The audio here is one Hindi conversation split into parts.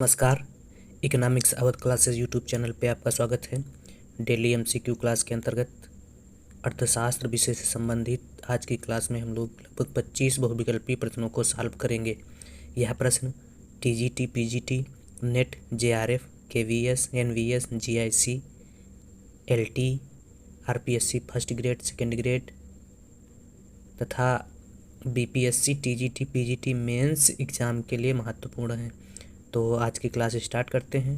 नमस्कार। Economics Awadh classes YouTube channel पे आपका स्वागत है। डेली एमसीक्यू क्लास के अंतर्गत अर्थशास्त्र विषय से संबंधित आज की क्लास में हम लोग लगभग 25 बहुविकल्पीय प्रश्नों को सॉल्व करेंगे। यह प्रश्न TGT, PGT, NET, JRF, KVS, NVS, GIC, LT, RPSC first grade, second grade तथा BPSC, TGT, PGT mains exam के लिए महत्वपूर्ण है। तो आज की क्लास स्टार्ट करते हैं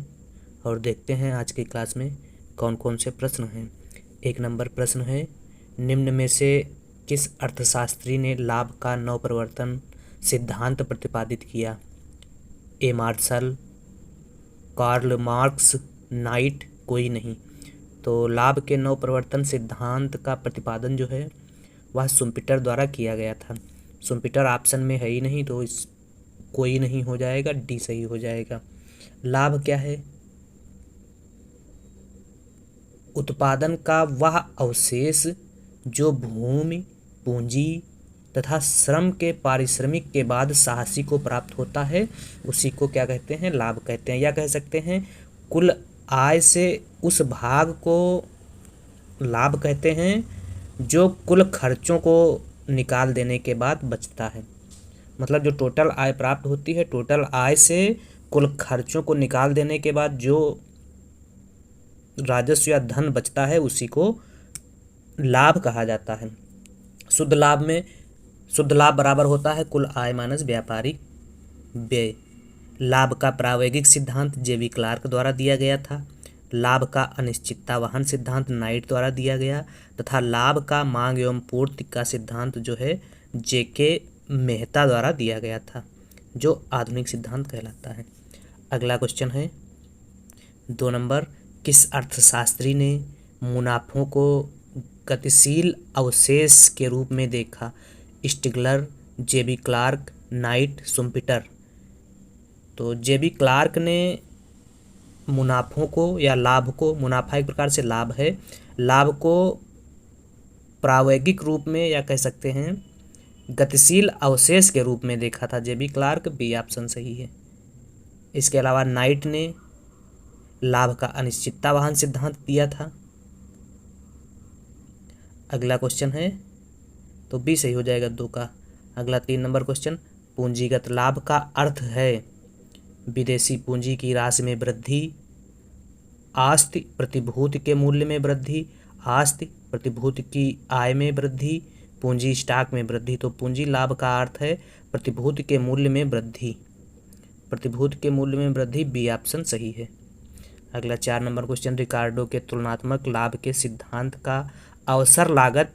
और देखते हैं आज की क्लास में कौन कौन से प्रश्न हैं। 1 नंबर प्रश्न है, निम्न में से किस अर्थशास्त्री ने लाभ का नवप्रवर्तन सिद्धांत प्रतिपादित किया? ए मार्शल, कार्ल मार्क्स, नाइट, कोई नहीं। तो लाभ के नवप्रवर्तन सिद्धांत का प्रतिपादन जो है वह शुम्पीटर द्वारा किया गया था। शुम्पीटर ऑप्शन में है ही नहीं, तो इस कोई नहीं हो जाएगा, डी सही हो जाएगा। लाभ क्या है? उत्पादन का वह अवशेष जो भूमि, पूंजी तथा श्रम के पारिश्रमिक के बाद साहसी को प्राप्त होता है, उसी को क्या कहते हैं? लाभ कहते हैं। या कह सकते हैं कुल आय से उस भाग को लाभ कहते हैं जो कुल खर्चों को निकाल देने के बाद बचता है। मतलब जो टोटल आय प्राप्त होती है, टोटल आय से कुल खर्चों को निकाल देने के बाद जो राजस्व या धन बचता है उसी को लाभ कहा जाता है। शुद्ध लाभ बराबर होता है कुल आय माइनस व्यापारिक व्यय। लाभ का प्रायोगिक सिद्धांत जेवी क्लार्क द्वारा दिया गया था। लाभ का अनिश्चितता वहन सिद्धांत नाइट द्वारा दिया गया तथा लाभ का मांग एवं पूर्ति का सिद्धांत जो है जेके मेहता द्वारा दिया गया था, जो आधुनिक सिद्धांत कहलाता है। अगला क्वेश्चन है 2 नंबर, किस अर्थशास्त्री ने मुनाफों को गतिशील अवशेष के रूप में देखा? स्टिग्लर, जेबी क्लार्क, नाइट, शुम्पीटर। तो जेबी क्लार्क ने मुनाफों को या लाभ को, मुनाफा एक प्रकार से लाभ है, लाभ को प्रायोगिक रूप में या कह सकते हैं गतिशील अवशेष के रूप में देखा था। जेबी क्लार्क, बी ऑप्शन सही है। इसके अलावा नाइट ने लाभ का अनिश्चितता वहन सिद्धांत दिया था। अगला क्वेश्चन है तो बी सही हो जाएगा 2 का। अगला 3 नंबर क्वेश्चन, पूंजीगत लाभ का अर्थ है विदेशी पूंजी की राशि में वृद्धि, आस्ति प्रतिभूति के मूल्य में वृद्धि, आस्ति प्रतिभूति की आय में वृद्धि, पूंजी स्टॉक में वृद्धि। तो पूंजी लाभ का अर्थ है प्रतिभूति के मूल्य में वृद्धि। प्रतिभूति के मूल्य में वृद्धि, बी ऑप्शन सही है। अगला 4 नंबर क्वेश्चन, रिकार्डो के तुलनात्मक लाभ के सिद्धांत का अवसर लागत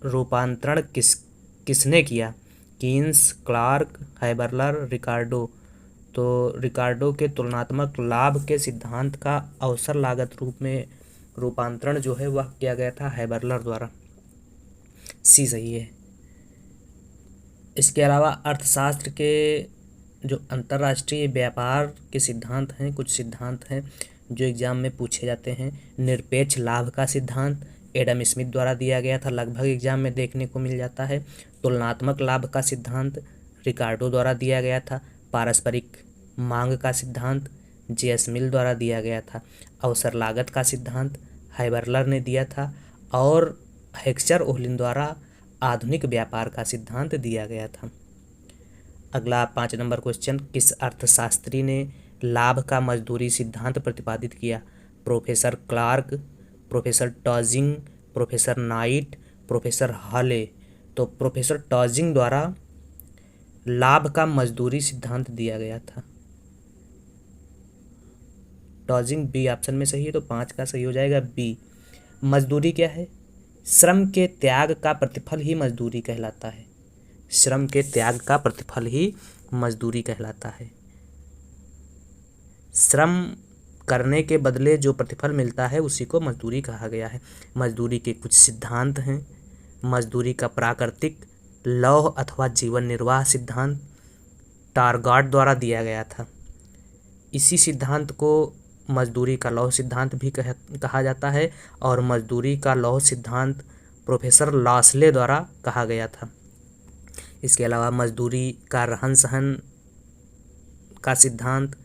रूपांतरण किसने किया? कीन्स, क्लार्क, हैबरलर, रिकार्डो। तो रिकार्डो के तुलनात्मक लाभ के सिद्धांत का अवसर लागत रूप में रूपांतरण जो है वह किया गया था हैबरलर द्वारा, सी सही है। इसके अलावा अर्थशास्त्र के जो अंतर्राष्ट्रीय व्यापार के सिद्धांत हैं, कुछ सिद्धांत हैं जो एग्जाम में पूछे जाते हैं। निरपेक्ष लाभ का सिद्धांत एडम स्मिथ द्वारा दिया गया था, लगभग एग्जाम में देखने को मिल जाता है। तुलनात्मक लाभ का सिद्धांत रिकार्डो द्वारा दिया गया था। पारस्परिक मांग का सिद्धांत जे.एस. मिल द्वारा दिया गया था। अवसर लागत का सिद्धांत हैबरलर ने दिया था और हेक्सचर ओहलिन द्वारा आधुनिक व्यापार का सिद्धांत दिया गया था। अगला 5 नंबर क्वेश्चन, किस अर्थशास्त्री ने लाभ का मजदूरी सिद्धांत प्रतिपादित किया? Professor Clark, professor Taussig, professor Knight, professor Hawley. तो प्रोफेसर टॉजिंग द्वारा लाभ का मजदूरी सिद्धांत दिया गया था। टॉजिंग, बी ऑप्शन में सही है, तो 5 का सही हो जाएगा बी। मजदूरी क्या है? श्रम के त्याग का प्रतिफल ही मजदूरी कहलाता है। श्रम के त्याग का प्रतिफल ही मजदूरी कहलाता है। श्रम करने के बदले जो प्रतिफल मिलता है उसी को मजदूरी कहा गया है। मजदूरी के कुछ सिद्धांत हैं। मजदूरी का प्राकृतिक, लौह अथवा जीवन निर्वाह सिद्धांत टारगार्ड द्वारा दिया गया था। इसी सिद्धांत को मजदूरी का लौह सिद्धांत भी कहा जाता है और मजदूरी का लौह सिद्धांत प्रोफेसर लास्ले द्वारा कहा गया था। इसके अलावा मजदूरी का रहन सहन का सिद्धांत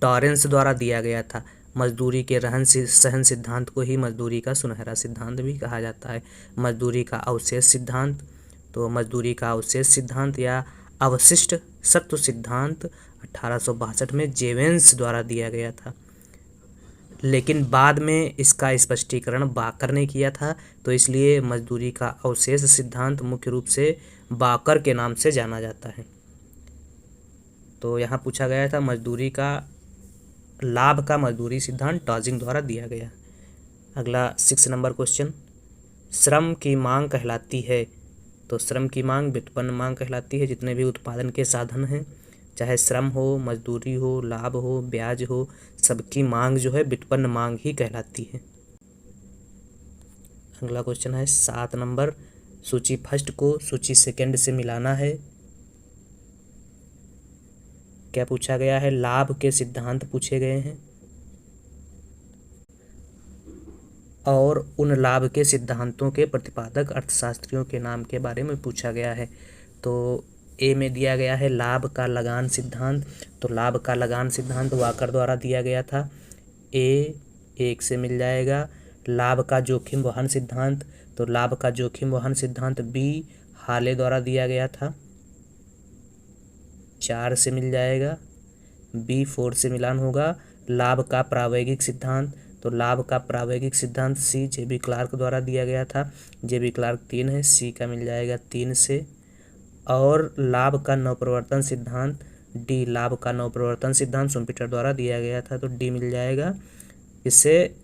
टॉरेंस द्वारा दिया गया था। मजदूरी के रहन सहन सिद्धांत को ही मजदूरी का सुनहरा सिद्धांत भी कहा जाता है। मजदूरी का अवशेष सिद्धांत, तो मजदूरी का अवशेष सिद्धांत या अवशिष्ट सत्व सिद्धांत 1862 में जेवेंस द्वारा दिया गया था, लेकिन बाद में इसका स्पष्टीकरण बाकर ने किया था, तो इसलिए मजदूरी का अवशेष सिद्धांत मुख्य रूप से बाकर के नाम से जाना जाता है। तो यहाँ पूछा गया था मजदूरी का लाभ का मजदूरी सिद्धांत टॉजिंग द्वारा दिया गया। अगला 6 नंबर क्वेश्चन, श्रम की मांग कहलाती है। तो श्रम की मांग व्युत्पन्न मांग कहलाती है। जितने भी उत्पादन के साधन हैं, चाहे श्रम हो, मजदूरी हो, लाभ हो, ब्याज हो, सबकी मांग जो है व्युत्पन्न मांग ही कहलाती है। अगला क्वेश्चन है 7 नंबर, सूची फर्स्ट को सूची सेकंड से मिलाना है। क्या पूछा गया है? लाभ के सिद्धांत पूछे गए हैं और उन लाभ के सिद्धांतों के प्रतिपादक अर्थशास्त्रियों के नाम के बारे में पूछा गया है। तो ए में दिया गया है लाभ का लगान सिद्धांत। तो लाभ का लगान सिद्धांत वाकर द्वारा दिया गया था, ए 1 से मिल जाएगा। लाभ का जोखिम वहन सिद्धांत, तो लाभ का जोखिम वहन सिद्धांत बी हाले द्वारा दिया गया था, 4 से मिल जाएगा। बी 4 से मिलान होगा। लाभ का प्रायोगिक सिद्धांत, तो लाभ का प्रायोगिक सिद्धांत सी जे.बी. क्लार्क द्वारा दिया गया था, जे.बी. क्लार्क 3 है, सी का मिल जाएगा 3 से। और लाभ का नवप्रवर्तन सिद्धांत डी, लाभ का नवप्रवर्तन सिद्धांत शुम्पीटर द्वारा दिया गया था, तो डी मिल जाएगा इससे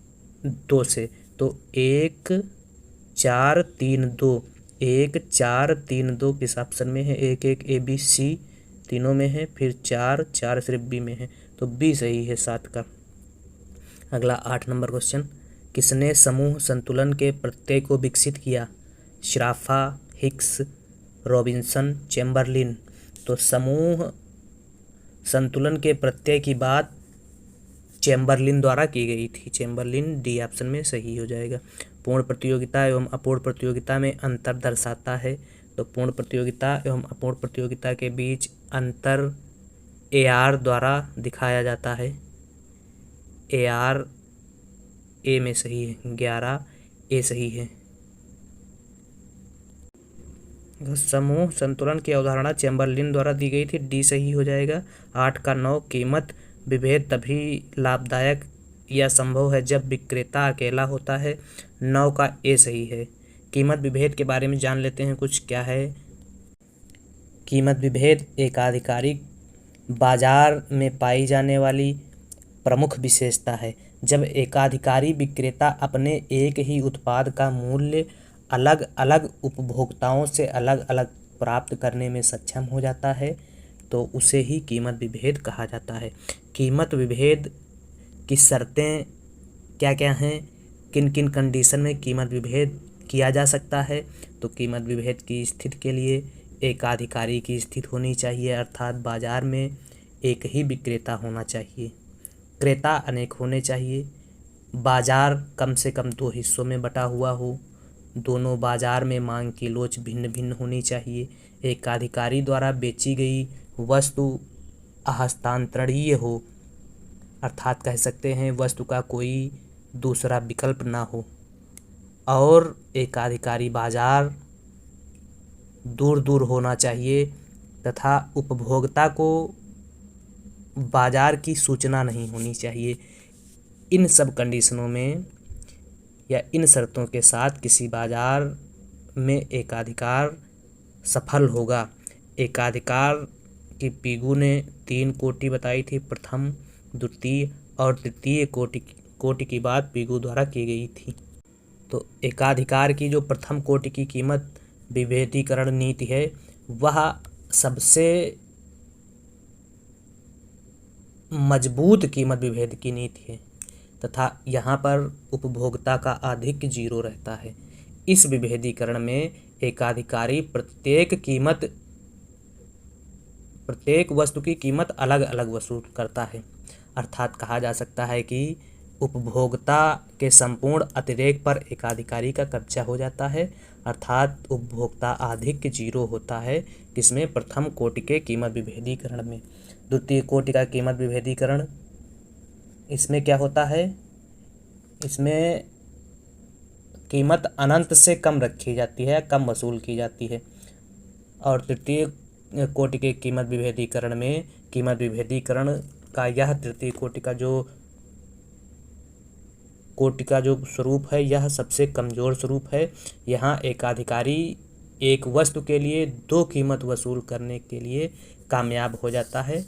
2 से। तो 1 4 3 2, 1 4 3 2 किस ऑप्शन में है? 1 1 ए बी सी तीनों में है, फिर 4 4 सिर्फ बी में है, तो बी सही है 7 का। अगला 8 नंबर क्वेश्चन, किसने समूह संतुलन के प्रत्यय को विकसित किया? श्राफा, हिक्स, रॉबिन्सन, चैम्बरलिन। तो समूह संतुलन के प्रत्यय की बात चैम्बरलिन द्वारा की गई थी, चैम्बरलिन, डी ऑप्शन में सही हो जाएगा। पूर्ण प्रतियोगिता एवं अपूर्ण प्रतियोगिता में अंतर दर्शाता है। तो पूर्ण प्रतियोगिता एवं अपूर्ण प्रतियोगिता के बीच अंतर AR द्वारा दिखाया जाता है। AR ए में सही है, 11 ए सही है। समूह संतुलन की अवधारणा चैम्बरलिन द्वारा दी गई थी, डी सही हो जाएगा। 8 का 9, कीमत विभेद तभी लाभदायक या संभव है जब विक्रेता अकेला होता है, 9 का ए सही है। कीमत विभेद के बारे में जान लेते हैं कुछ, क्या है? कीमत विभेद एकाधिकारी बाजार में पाई जाने वाली प्रमुख विशेषता है। जब एकाधिकारी विक्रेता अपने एक ही उत्पाद का मूल्य अलग अलग उपभोक्ताओं से अलग अलग प्राप्त करने में सक्षम हो जाता है, तो उसे ही कीमत विभेद कहा जाता है। कीमत विभेद की शर्तें क्या क्या हैं? किन किन कंडीशन में कीमत विभेद किया जा सकता है? तो कीमत विभेद की स्थिति के लिए एकाधिकारी की स्थिति होनी चाहिए, अर्थात बाजार में एक ही विक्रेता होना चाहिए, क्रेता अनेक होने चाहिए, बाजार कम से कम 2 हिस्सों में बटा हुआ हो, दोनों बाजार में मांग की लोच भिन्न भिन्न होनी चाहिए, एकाधिकारी द्वारा बेची गई वस्तु अहस्तांतरणीय हो, अर्थात कह सकते हैं वस्तु का कोई दूसरा विकल्प ना हो, और एकाधिकारी बाजार दूर दूर होना चाहिए तथा उपभोक्ता को बाजार की सूचना नहीं होनी चाहिए। इन सब कंडीशनों में या इन शर्तों के साथ किसी बाजार में एकाधिकार सफल होगा। एकाधिकार की पीगू ने 3 कोटि बताई थी, प्रथम, द्वितीय और तृतीय कोटि की बात पीगू द्वारा की गई थी। तो एकाधिकार की जो प्रथम कोटि की कीमत विभेदीकरण नीति है, वह सबसे मजबूत कीमत विभेद की नीति है तथा यहाँ पर उपभोक्ता का आधिक्य 0 रहता है। इस विभेदीकरण में एकाधिकारी प्रत्येक वस्तु की कीमत अलग अलग वसूल करता है, अर्थात कहा जा सकता है कि उपभोक्ता के संपूर्ण अतिरेक पर एकाधिकारी का कब्जा हो जाता है, अर्थात उपभोक्ता आधिक्य 0 होता है, किसमें? प्रथम कोटि के कीमत विभेदीकरण में। द्वितीय कोटि का कीमत विभेदीकरण इसमें क्या होता है, इसमें कीमत अनंत से कम रखी जाती है, कम वसूल की जाती है। और तृतीय कोटि के कीमत विभेदीकरण में, कीमत विभेदीकरण का यह तृतीय कोटि का जो स्वरूप है यह सबसे कमज़ोर स्वरूप है। यहाँ एकाधिकारी एक वस्तु के लिए दो कीमत वसूल करने के लिए कामयाब हो जाता है।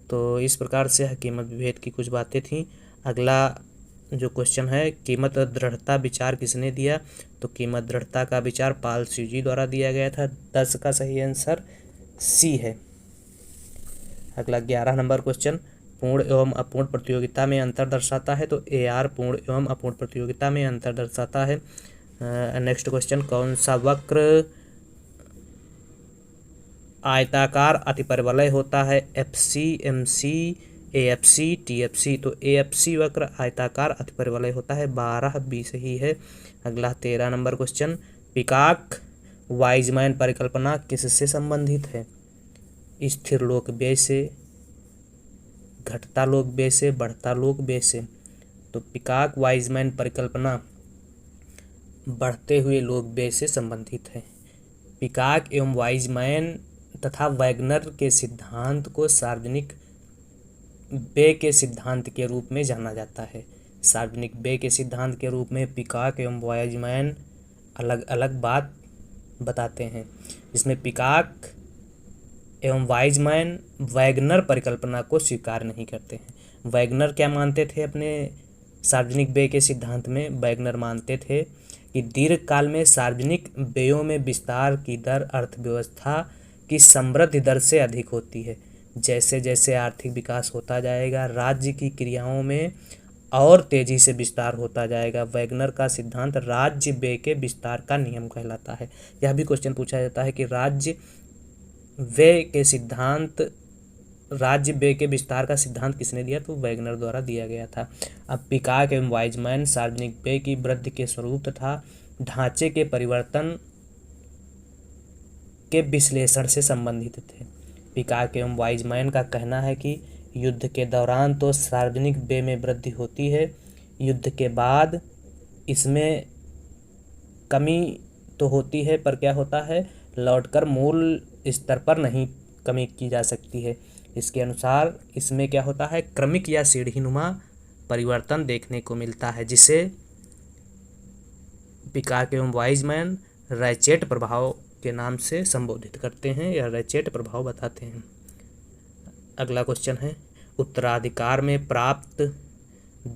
तो इस प्रकार से यह कीमत विभेद की कुछ बातें थीं। अगला जो क्वेश्चन है, कीमत दृढ़ता विचार किसने दिया? तो कीमत दृढ़ता का विचार पाल सीजी द्वारा दिया गया था। 10 का सही आंसर सी है। अगला 11 नंबर क्वेश्चन, पूर्ण एवं अपूर्ण प्रतियोगिता में अंतर दर्शाता है। तो AR पूर्ण एवं अपूर्ण प्रतियोगिता में अंतर दर्शाता है। नेक्स्ट क्वेश्चन, कौन सा वक्र आयताकार अतिपरवलय होता है? FC, MC, AFC, TFC। तो AFC वक्र आयताकार अतिपरवलय होता है। 12 B सही है। अगला 13 नंबर क्वेश्चन, पिकॉक वाइजमैन परिकल्पना किससे संबंधित है? स्थिर लोक व्यय से, घटता लोक व्यय से, बढ़ता लोक व्यय से। तो पिकॉक वाइजमैन परिकल्पना बढ़ते हुए लोक व्यय से संबंधित है। पिकॉक एवं वाइजमैन तथा वैगनर के सिद्धांत को सार्वजनिक व्यय के सिद्धांत के रूप में जाना जाता है। सार्वजनिक व्यय के सिद्धांत के रूप में पिकॉक एवं वाइजमैन अलग अलग बात बताते हैं, जिसमें पिकॉक एवं वाइजमैन वैगनर परिकल्पना को स्वीकार नहीं करते हैं। वैगनर क्या मानते थे अपने सार्वजनिक व्यय के सिद्धांत में? वैगनर मानते थे कि दीर्घकाल में सार्वजनिक व्ययों में विस्तार की दर अर्थव्यवस्था की समृद्धि दर से अधिक होती है। जैसे जैसे आर्थिक विकास होता जाएगा, राज्य की क्रियाओं में और तेजी से विस्तार होता जाएगा। वैगनर का सिद्धांत राज्य व्यय के विस्तार का नियम कहलाता है। यह भी क्वेश्चन पूछा जाता है कि राज्य व्यय के विस्तार का सिद्धांत किसने दिया? तो वैगनर द्वारा दिया गया था। अब पिकॉक एवं वाइजमैन सार्वजनिक व्यय की वृद्धि के स्वरूप तथा ढांचे के परिवर्तन के विश्लेषण से संबंधित थे। पिकॉक एवं वाइजमैन का कहना है कि युद्ध के दौरान तो सार्वजनिक व्यय में वृद्धि होती है, युद्ध के बाद इसमें कमी तो होती है, पर क्या होता है, लौटकर मूल स्तर पर नहीं कमी की जा सकती है। इसके अनुसार इसमें क्या होता है, क्रमिक या सीढ़ीनुमा परिवर्तन देखने को मिलता है, जिसे पिकॉक एवं वाइजमैन रैचेट प्रभाव के नाम से संबोधित करते हैं या रैचेट प्रभाव बताते हैं। अगला क्वेश्चन है, उत्तराधिकार में प्राप्त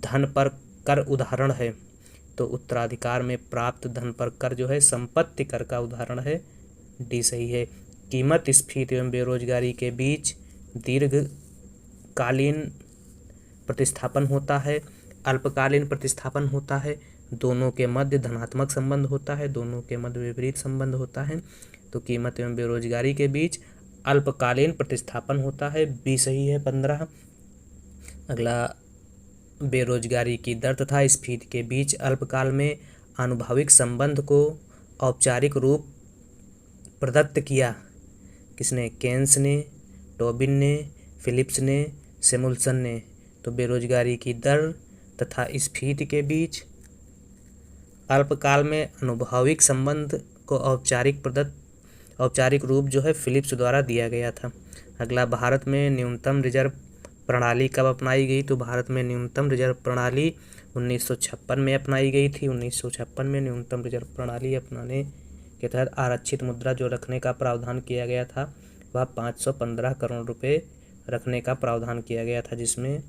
धन पर कर उदाहरण है। तो उत्तराधिकार में प्राप्त धन पर कर जो है संपत्ति कर का उदाहरण है। डी सही है। कीमत स्फीति एवं बेरोजगारी के बीच दीर्घकालीन प्रतिस्थापन होता है, अल्पकालीन प्रतिस्थापन होता है। दोनों के मध्य धनात्मक संबंध होता है, दोनों के मध्य विपरीत संबंध होता है। तो कीमत एवं बेरोजगारी के बीच अल्पकालीन प्रतिस्थापन होता है। बी सही है। 15। अगला, बेरोजगारी की दर तथा स्फीति के बीच अल्पकाल में आनुभाविक संबंध को औपचारिक रूप प्रदत्त किया किसने? केन्स ने, टोबिन ने, फिलिप्स ने, सैमुअल्सन ने। तो बेरोजगारी की दर तथा स्फीति के बीच अल्पकाल में आनुभाविक संबंध को औपचारिक रूप जो है फिलिप्स द्वारा दिया गया था। अगला, भारत में न्यूनतम रिजर्व प्रणाली कब अपनाई गई? तो भारत में न्यूनतम रिजर्व प्रणाली 1956 में अपनाई गई थी। 1956 में न्यूनतम रिजर्व प्रणाली अपनाने के तहत आरक्षित मुद्रा जो रखने का प्रावधान किया गया था वह 515 करोड़ रुपए रखने का प्रावधान किया गया था, जिसमें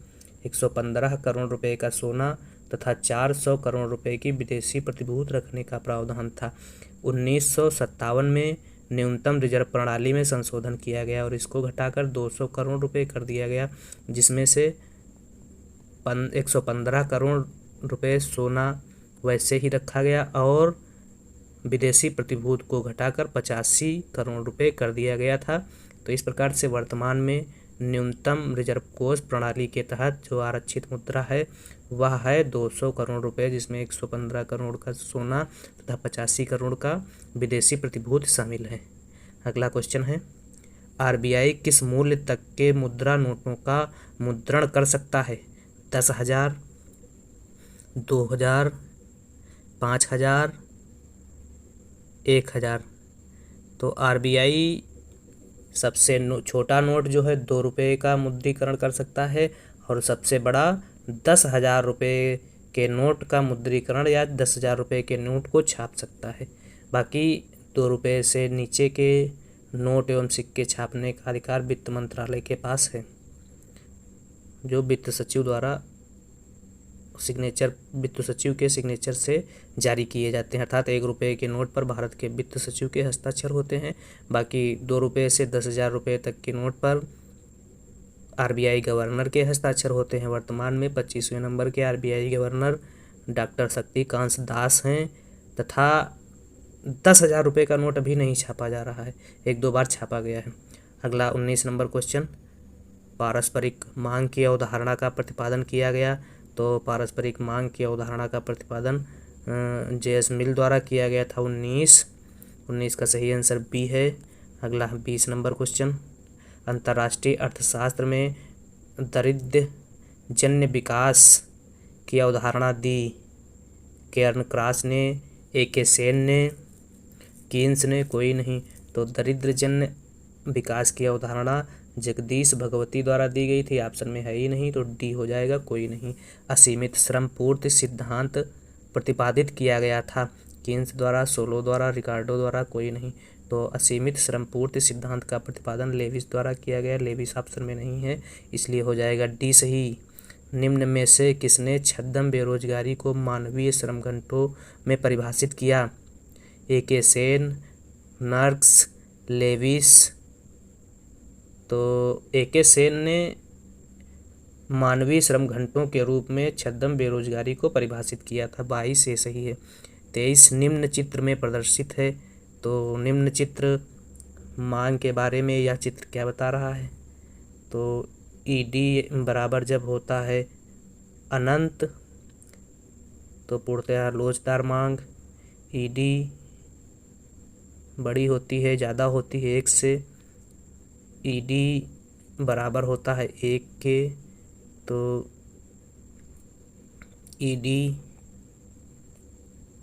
115 करोड़ रुपए का सोना तथा 400 करोड़ रुपए की विदेशी प्रतिभूत रखने का प्रावधान था। 1957 में न्यूनतम रिजर्व प्रणाली में संशोधन किया गया और इसको घटाकर 200 करोड़ रुपए कर दिया गया, जिसमें से 115 करोड़ रुपए सोना वैसे ही रखा गया और विदेशी प्रतिभूत को घटाकर 85 करोड़ रुपए कर दिया गया था। तो इस प्रकार से वर्तमान में न्यूनतम रिजर्व कोष प्रणाली के तहत जो आरक्षित मुद्रा है वह है 200 करोड़ रुपए, जिसमें 115 करोड़ का सोना तथा 85 करोड़ का विदेशी प्रतिभूत शामिल है। अगला क्वेश्चन है, आरबीआई किस मूल्य तक के मुद्रा नोटों का मुद्रण कर सकता है? 10,000, 2,000, 5,000, 1,000। तो आरबीआई सबसे छोटा नोट जो है 2 रुपये का मुद्रीकरण कर सकता है और सबसे बड़ा 10,000 रुपये के नोट का मुद्रीकरण या 10,000 रुपये के नोट को छाप सकता है। बाकी 2 रुपये से नीचे के नोट एवं सिक्के छापने का अधिकार वित्त मंत्रालय के पास है, जो वित्त सचिव द्वारा वित्त सचिव के सिग्नेचर से जारी किए जाते हैं। अर्थात 1 रुपये के नोट पर भारत के वित्त सचिव के हस्ताक्षर होते हैं। बाकी 2 रुपये से 10,000 रुपये तक के नोट पर आरबीआई गवर्नर के हस्ताक्षर होते हैं। वर्तमान में 25वें नंबर के RBI governor doctor Shaktikanta Das हैं तथा 10,000 रुपये का नोट अभी नहीं छापा जा रहा है, 1-2 बार छापा गया है। अगला 19 नंबर क्वेश्चन, पारस्परिक मांग की अवधारणा का प्रतिपादन किया गया। तो पारस्परिक मांग की अवधारणा का प्रतिपादन जे.एस. मिल द्वारा किया गया था 19 का सही आंसर बी है। अगला 20 नंबर क्वेश्चन, अंतर्राष्ट्रीय अर्थशास्त्र में दारिद्र्य जन्य विकास की अवधारणा दी केर्न क्रॉस ने, ए.के. सेन ने, कीन्स ने, कोई नहीं। तो दारिद्र्य जन्य विकास की अवधारणा जगदीश भगवती द्वारा दी गई थी, ऑप्शन में है ही नहीं, तो डी हो जाएगा, कोई नहीं। असीमित श्रम पूर्ति सिद्धांत प्रतिपादित किया गया था कीन्स द्वारा, सोलो द्वारा, रिकार्डो द्वारा, कोई नहीं। तो असीमित श्रम पूर्ति सिद्धांत का प्रतिपादन लेविस द्वारा किया गया, लेविस ऑप्शन में नहीं है, इसलिए हो जाएगा डी सही। निम्न में से किसने छद्म बेरोजगारी को मानवीय श्रम घंटों में परिभाषित किया? ए.के. Sen, Nurkse, Lewis. तो ए.के. सेन ने मानवीय श्रम घंटों के रूप में छद्म बेरोजगारी को परिभाषित किया था, 22 ये सही है। 23 निम्न चित्र में प्रदर्शित है। तो निम्न चित्र मांग के बारे में यह चित्र क्या बता रहा है? तो ईडी बराबर जब होता है अनंत तो पूर्णतः लोचदार मांग, ईडी बड़ी होती है, ज़्यादा होती है 1 से, ईडी बराबर होता है 1 के, तो ईडी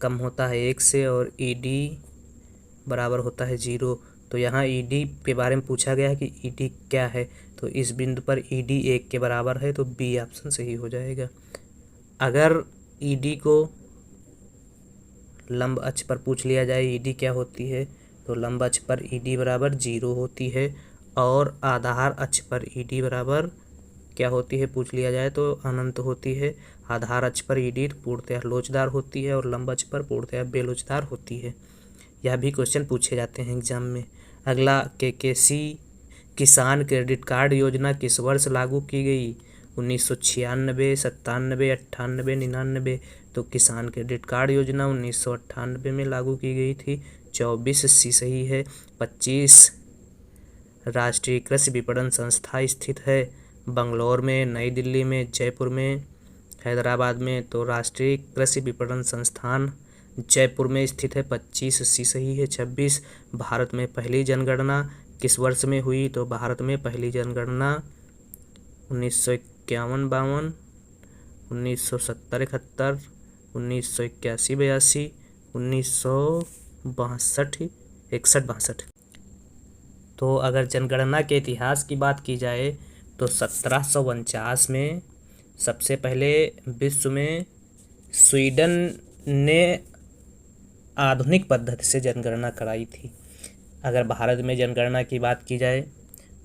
कम होता है 1 से और ईडी बराबर होता है 0। तो यहाँ ईडी के बारे में पूछा गया है कि ईडी क्या है, तो इस बिंदु पर ईडी 1 के बराबर है, तो बी ऑप्शन सही हो जाएगा। अगर ईडी को लंब अक्ष पर पूछ लिया जाए ईडी क्या होती है, तो लंब अक्ष पर ईडी बराबर 0 होती है और आधार अक्ष पर ईडी बराबर क्या होती है पूछ लिया जाए तो अनंत होती है। आधार अक्ष पर ईडी पूर्णतः लोचदार होती है और लंब अक्ष पर पूर्णतः बेलोचदार होती है। यह भी क्वेश्चन पूछे जाते हैं एग्जाम में। अगला केकेसी किसान क्रेडिट कार्ड योजना किस वर्ष लागू की गई? 1996, 97, 98, 99। तो किसान क्रेडिट कार्ड योजना 1998 में लागू की गई थी, 24 सी सही है। 25 राष्ट्रीय कृषि विपणन संस्था स्थित है बंगलौर में, नई दिल्ली में, जयपुर में, हैदराबाद में। तो राष्ट्रीय कृषि विपणन संस्थान जयपुर में स्थित है, 25 सी सही है। 26 भारत में पहली जनगणना किस वर्ष में हुई? तो भारत में पहली जनगणना 1951-52, 1970-71, 1981-82, 1962-61-62। तो अगर जनगणना के इतिहास की बात की जाए तो 1749 में सबसे पहले विश्व में स्वीडन ने आधुनिक पद्धति से जनगणना कराई थी। अगर भारत में जनगणना की बात की जाए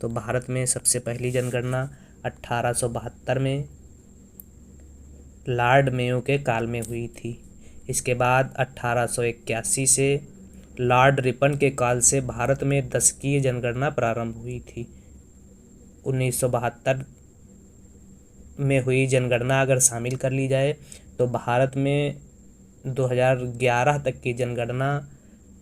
तो भारत में सबसे पहली जनगणना 1872 में लॉर्ड मेयो के काल में हुई थी। इसके बाद 1881 से लॉर्ड रिपन के काल से भारत में 10वीं जनगणना प्रारंभ हुई थी। 1972 में हुई जनगणना अगर शामिल कर ली जाए तो भारत में 2011 तक की जनगणना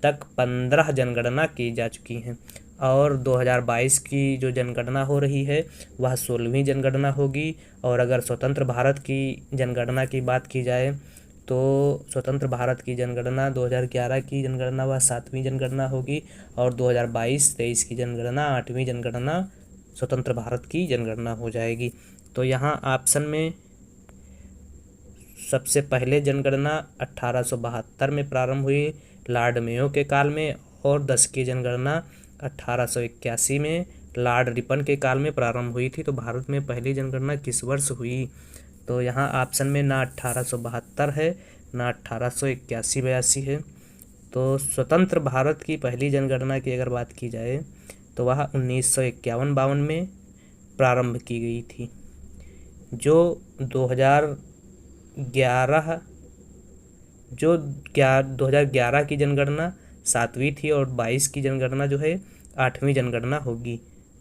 तक 15 जनगणना की जा चुकी हैं और 2022 की जो जनगणना हो रही है वह 16वीं जनगणना होगी। और अगर स्वतंत्र भारत की जनगणना की बात की जाए तो स्वतंत्र भारत की जनगणना 2011 की जनगणना वह 7वीं जनगणना होगी और 2022-23 की जनगणना 8वीं जनगणना स्वतंत्र भारत की जनगणना हो जाएगी। तो यहाँ ऑप्शन में सबसे पहले जनगणना 1872 में प्रारंभ हुई लॉर्ड मेयो के काल में, और 10 की जनगणना 1881 में लॉर्ड रिपन के काल में प्रारंभ हुई थी। तो भारत में पहली जनगणना किस वर्ष हुई? तो यहाँ ऑप्शन में ना 1872 है, ना 1881-82 है। तो स्वतंत्र भारत की पहली जनगणना की अगर बात की जाए तो वह 1951-52 में प्रारंभ की गई थी। जो 2011 की जनगणना 7वीं थी, और 22 की जनगणना जो है 8वीं जनगणना होगी।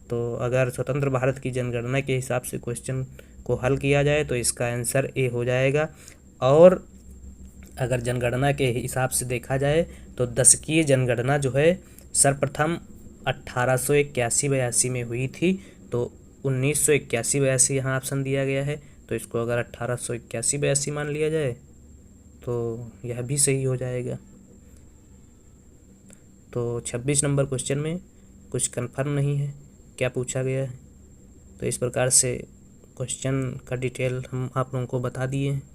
तो अगर स्वतंत्र भारत की जनगणना के हिसाब से क्वेश्चन को हल किया जाए तो इसका आंसर ए हो जाएगा। और अगर जनगणना के हिसाब से देखा जाए तो 10 की जनगणना जो है सर्वप्रथम 1881-82 में हुई थी। तो 1981-82 यहाँ ऑप्शन दिया गया है, तो इसको अगर 1881-82 मान लिया जाए तो यह भी सही हो जाएगा। तो 26 नंबर क्वेश्चन में कुछ कंफर्म नहीं है क्या पूछा गया है। तो इस प्रकार से क्वेश्चन का डिटेल हम आप लोगों को बता दिए हैं।